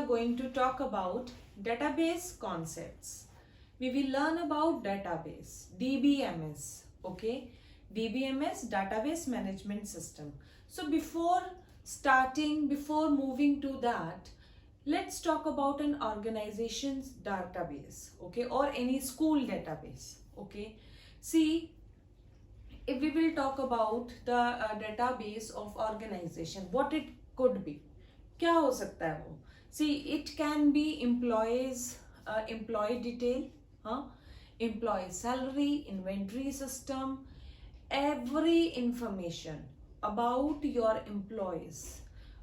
going to talk about database concepts. We will learn about database, DBMS, okay? DBMS, Database Management System. So before moving to that, let's talk about an organization's database, okay? Or any school database, okay? See, if we will talk about the database of organization, what it could be, क्या हो सकता है वो? See, it can be employee detail, employee salary, inventory system, every information about your employees,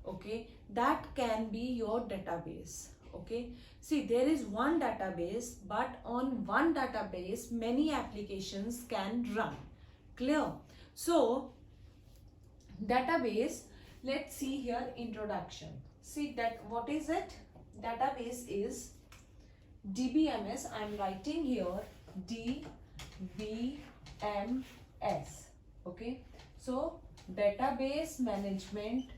okay, that can be your database, okay. See, there is one database, but on one database many applications can run. Clear? So database, let's see here, introduction. See that what is it? Database is DBMS. I am writing here DBMS, okay. So database management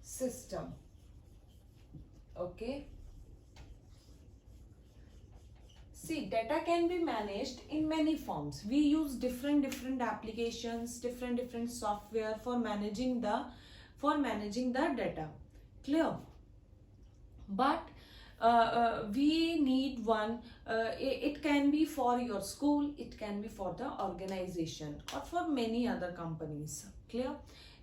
system, okay. See, data can be managed in many forms. We use different applications, different software for managing the data. Clear? But we need one. It can be for your school, it can be for the organization, or for many other companies. Clear?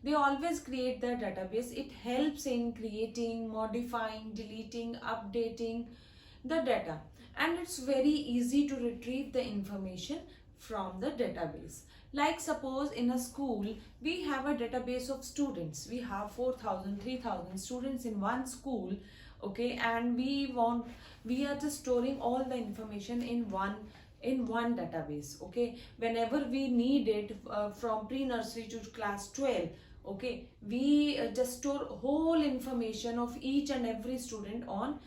They always create the database. It helps in creating, modifying, deleting, updating the data, and it's very easy to retrieve the information from the database. Like suppose in a school we have a database of students. We have 4,000, 3,000 students in one school, okay, and we are just storing all the information in one database, okay. Whenever we need it from pre-nursery to class 12, okay, we just store whole information of each and every student on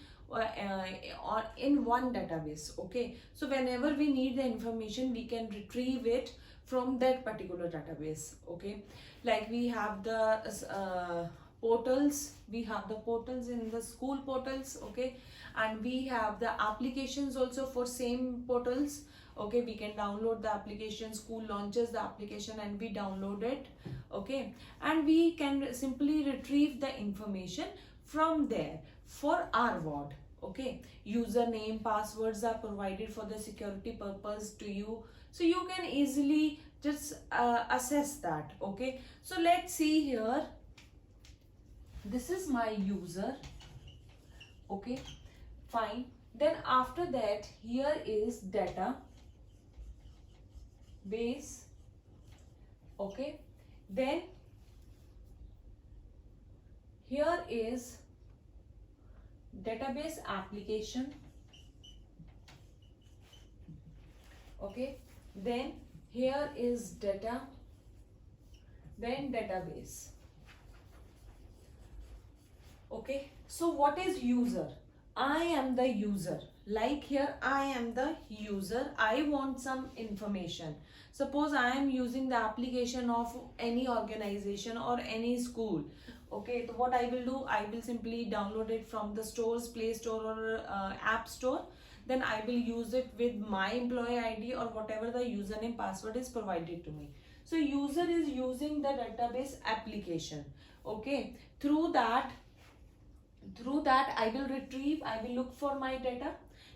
in one database, okay. So whenever we need the information, we can retrieve it from that particular database, okay. Like we have the portals, we have the portals in the school portals, okay, and we have the applications also for same portals, okay. We can download the application, school launches the application and we download it, okay, and we can simply retrieve the information from there for our ward, okay. Username, passwords are provided for the security purpose to you, so you can easily just assess that, okay. So let's see here, this is my user, okay, fine. Then after that, here is data base, okay. Then here is database application, okay. Then here is data, then database, okay. So what is user? I am the user. Like here, I am the user. I want some information. Suppose I am using the application of any organization or any school, okay. So what I will do, I will simply download it from the stores, Play Store or App Store. Then I will use it with my employee ID or whatever the username password is provided to me. So user is using the database application, okay. Through that I will retrieve, I will look for my data.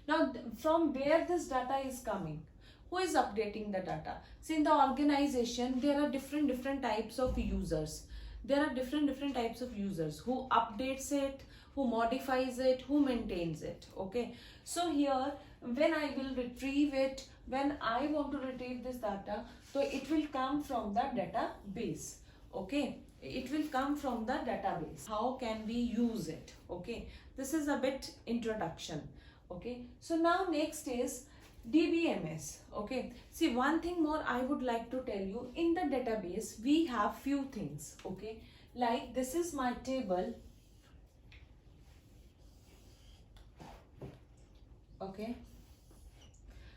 Now from where this data is coming, who is updating the data? See, in the organization there are different types of users. There are different types of users who updates it, who modifies it, who maintains it, okay. So here, when I will retrieve it, when I want to retrieve this data, so it will come from the database, okay. It will come from the database. How can we use it, okay. This is a bit introduction, okay. So now next is DBMS, okay. See, one thing more I would like to tell you, in the database we have few things, okay. Like this is my table, okay.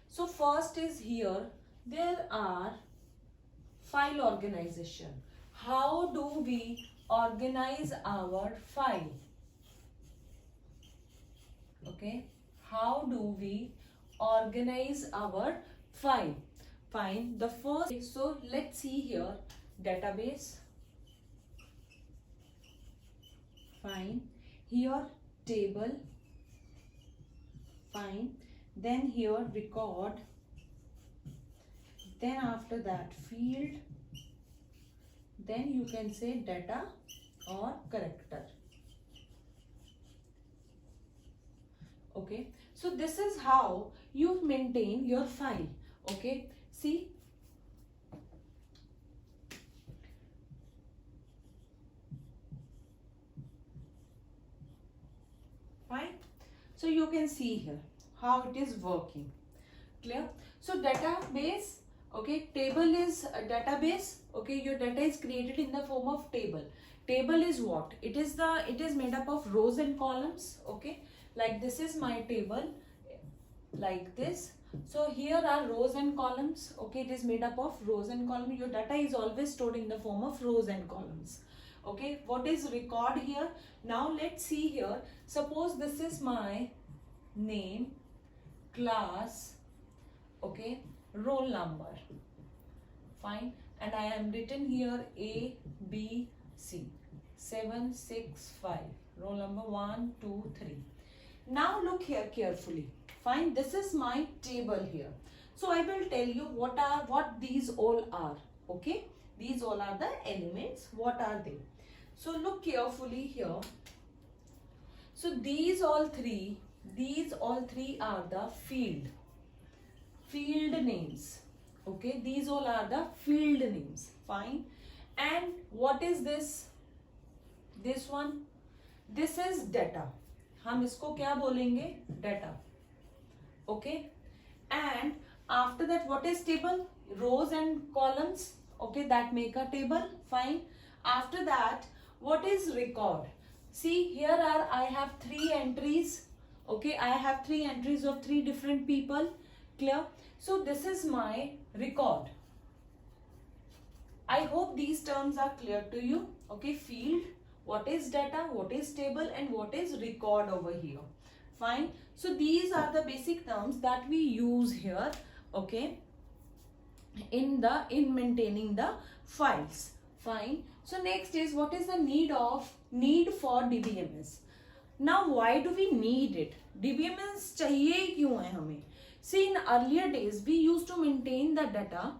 So first is here, there are file organization. how do we organize our file? Okay, how do we organize our file? Fine, the first, so let's see here, database. Fine, here table. Fine, then here record, then after that field, then you can say data or character. Okay, so this is how you maintain your file. Okay, see, fine. So you can see here how it is working. Clear? So database, okay, table is a database. Okay, your data is created in the form of table. Table is what? It is made up of rows and columns. Okay, like this is my table, like this. So here are rows and columns. Okay, it is made up of rows and columns. Your data is always stored in the form of rows and columns. Okay, what is record here? Now let's see here. Suppose this is my name, class, okay, roll number. Fine, and I am written here A, B, C, 765, roll number 1, 2, 3. Now look here carefully. Fine, this is my table here. So I will tell you what these all are. Okay, these all are the elements. What are they? So look carefully here. So these all three are the field names. Okay, these all are the field names. Fine, and what is this? This one, this is data. हम इसको क्या बोलेंगे? Data. Okay, and after that what is table? Rows and columns. Okay, that make a table. Fine. After that, what is record? See, here I have 3 entries. Okay, I have 3 entries of 3 different people. Clear? So this is my record. I hope these terms are clear to you. Okay, field, what is data, what is table, and what is record over here. Fine. So these are the basic terms that we use here. Okay, in maintaining the files. Fine. So next is, what is the need for DBMS? Now why do we need it? DBMS चाहिए क्यों है हमें? See, in earlier days we used to maintain the data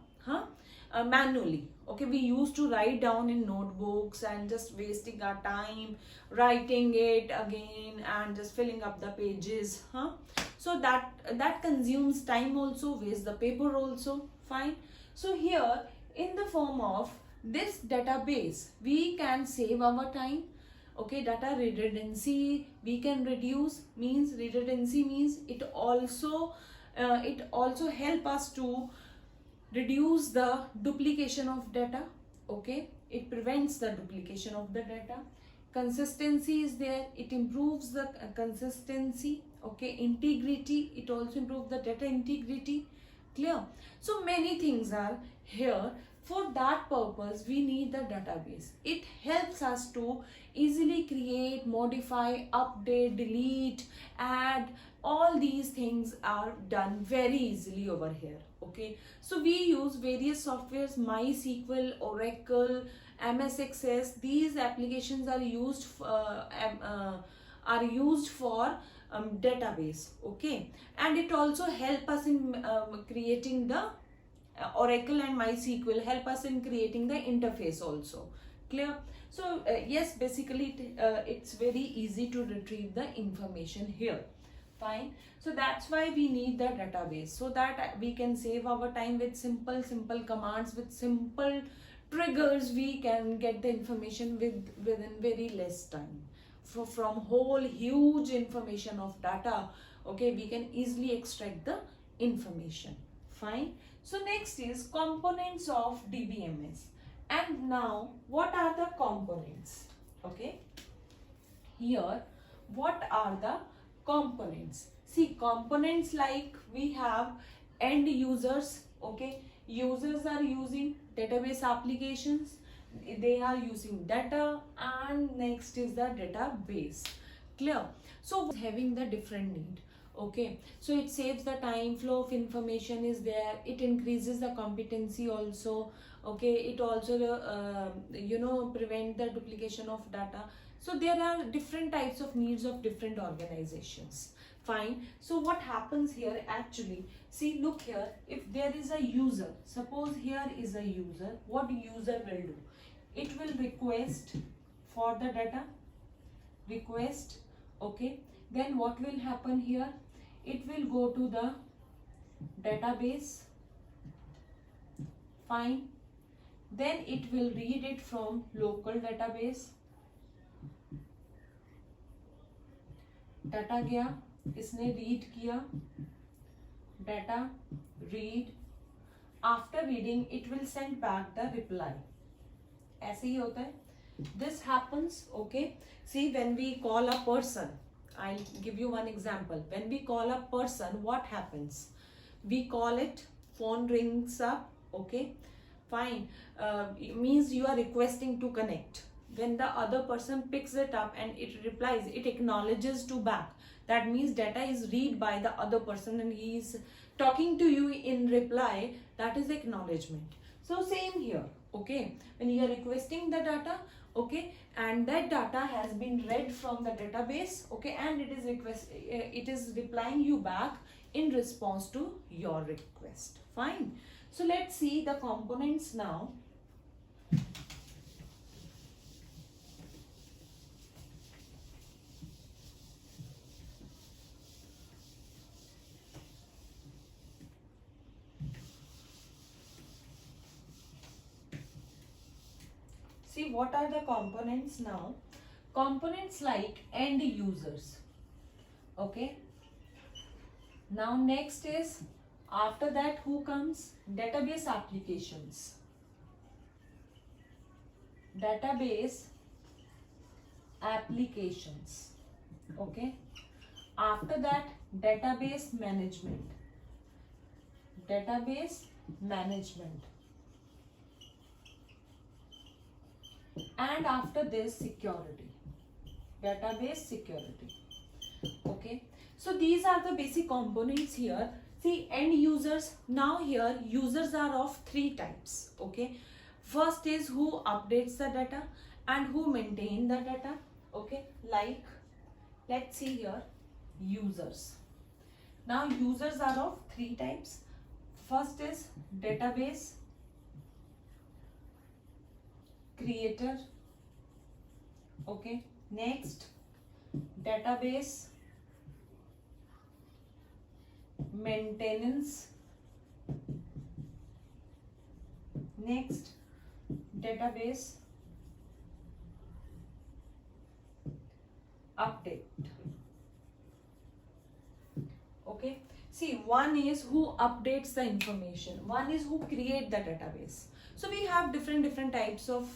manually. Okay, we used to write down in notebooks and just wasting our time writing it again and just filling up the pages. So that consumes time also, wastes the paper also. Fine. So here in the form of this database, we can save our time. Okay, data redundancy we can reduce. Means redundancy means it also help us to reduce the duplication of data. Okay, it prevents the duplication of the data. Consistency is there, it improves the consistency. Okay, integrity, it also improves the data integrity. Clear? So many things are here. For that purpose we need the database. It helps us to easily create, modify, update, delete, add. All these things are done very easily over here. Okay, so we use various softwares, MySQL, Oracle, MS Access. These applications are used for database. Okay, and it also help us in creating the Oracle and MySQL help us in creating the interface also. Clear? So yes, basically it's very easy to retrieve the information here. Fine. So that's why we need the database, so that we can save our time with simple commands, with simple triggers. We can get the information within very less time. From whole huge information of data, okay, we can easily extract the information. Fine. So next is components of DBMS. And now what are the components? Okay, here what are the components? See, components like we have end users. Okay, users are using database applications. they are using data, and next is the database. Clear? So having the different need. Okay, so it saves the time, flow of information is there, it increases the competency also. Okay, it also prevent the duplication of data. So there are different types of needs of different organizations. Fine. So what happens here actually, see, look here, if there is a user, suppose here is a user, what user will do? It will request for the data, request. Okay, then what will happen here? It will go to the database. Fine. Then it will read it from local database. Data गया, इसने read किया, data read, after reading it will send back the reply. ऐसे ही होता है. This happens, okay. See, when we call a person, I'll give you one example. When we call a person, what happens? We call it, phone rings up, okay. Fine. It means you are requesting to connect. When the other person picks it up and it replies, it acknowledges to back. That means data is read by the other person and he is talking to you in reply. That is acknowledgement. So same here, okay. When you are requesting the data, okay, and that data has been read from the database, okay, and it is replying you back in response to your request. Fine. So let's see the components now. See, what are the components now? Components like end users. Okay. Now next is, after that who comes? Database applications. Database applications. Okay. After that, database management. Database management. And after this, security. Database security. Okay. So these are the basic components here. See, end users. Now here users are of three types. Okay. First is who updates the data and who maintain the data. Okay. Like, let's see here, users. Now users are of three types. First is database creator. Okay. Next, database maintenance. Next, database update. Okay. See, one is who updates the information, one is who create the database. So we have different types of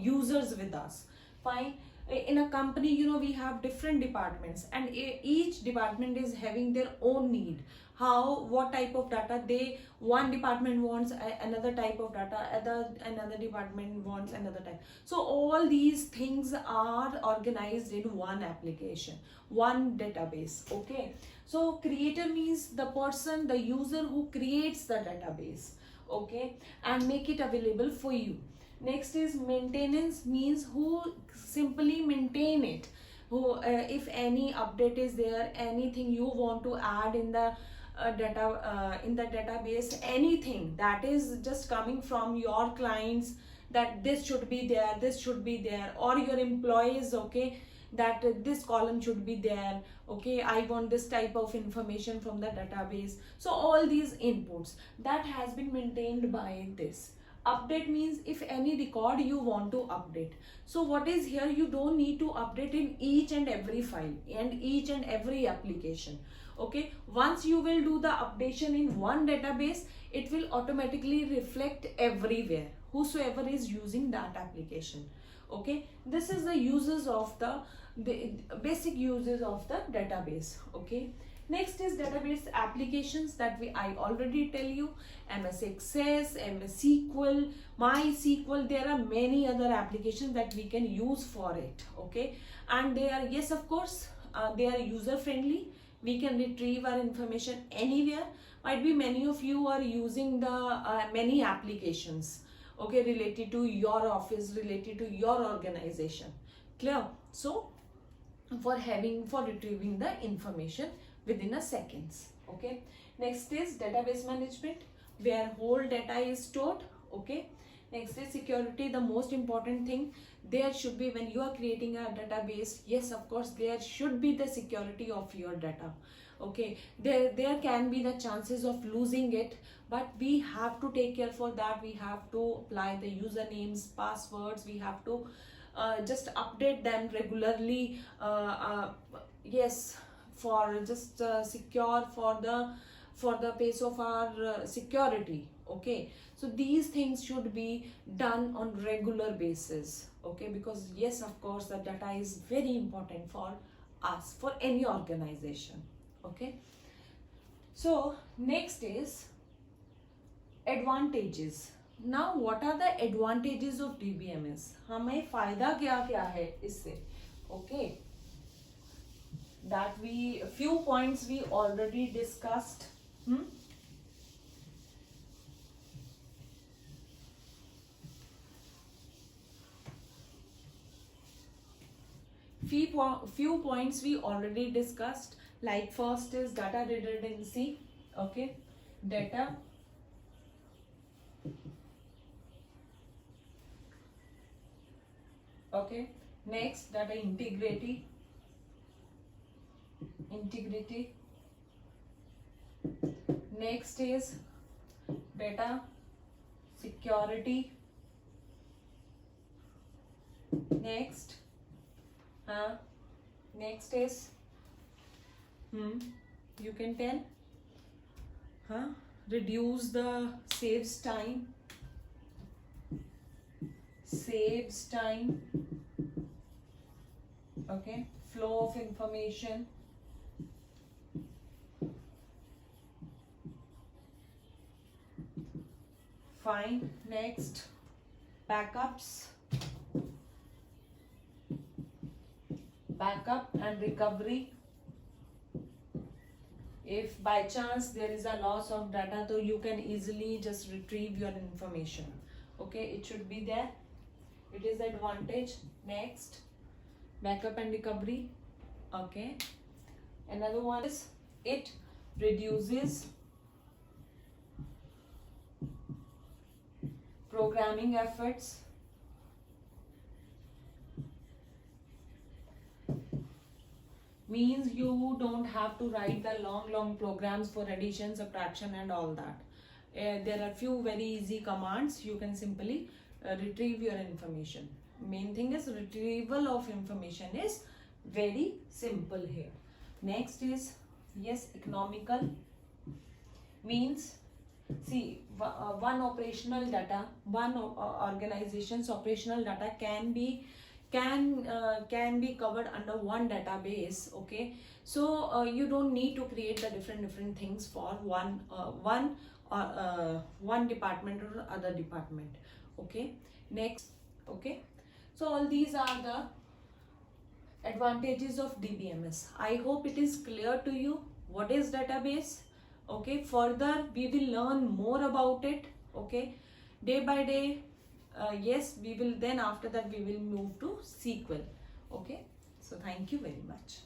users with us. Fine. In a company, we have different departments, and each department is having their own need. What type of data one department wants, another type of data, another department wants another type. So all these things are organized in one application, one database. Okay. So creator means the person, the user who creates the database. Okay, and make it available for you. Next is maintenance, means who simply maintain it, who if any update is there, anything you want to add in the database, anything that is just coming from your clients, that this should be there, or your employees, okay, that this column should be there. Okay, I want this type of information from the database. So all these inputs that has been maintained by this. Update means if any record you want to update. So what is here, you don't need to update in each and every file and each and every application. Okay, once you will do the updation in one database, it will automatically reflect everywhere, whosoever is using that application. Okay, this is the uses of the basic uses of the database. Okay, Next is database applications that I already tell you, MS Access, MS SQL, MySQL. There are many other applications that we can use for it. Okay, and they are, yes, of course, they are user friendly. We can retrieve our information anywhere. Might be many of you are using the many applications, okay, related to your office, related to your organization. Clear? So for retrieving the information within a seconds. Okay, next is database management, where whole data is stored. Okay, next is security, the most important thing. There should be, when you are creating a database, yes, of course, there should be the security of your data. Okay, there can be the chances of losing it, but we have to take care for that. We have to apply the usernames, passwords. We have to just update them regularly. Yes, for just secure for the pace of our security. Okay, so these things should be done on regular basis. Okay, because yes, of course, the data is very important for us, for any organization. Okay, so next is advantages. Now what are the advantages of DBMS? हमें फायदा क्या क्या है इससे? Okay, that few points we already discussed. Few points we already discussed. Like first is data redundancy. Okay, data okay, next data integrity. Next is data security. Next is you can tell, reduce the saves time. Okay, flow of information. Fine. Next, backups, backup and recovery. If by chance there is a loss of data, so you can easily just retrieve your information. Okay, it should be there. It is advantage. Next, backup and recovery. Okay, another one is it reduces programming efforts. Means you don't have to write the long programs for addition, subtraction and all that. There are few very easy commands. You can simply retrieve your information. Main thing is retrieval of information is very simple here. Next is, yes, economical. Means, see, one operational data, one organization's operational data can be covered under one database. Okay, so you don't need to create the different things for one department or other department. Okay, next. Okay, so all these are the advantages of DBMS. I hope it is clear to you what is database. Okay, further we will learn more about it. Okay, day by day. Yes, we will, then after that we will move to SQL. Okay, so thank you very much.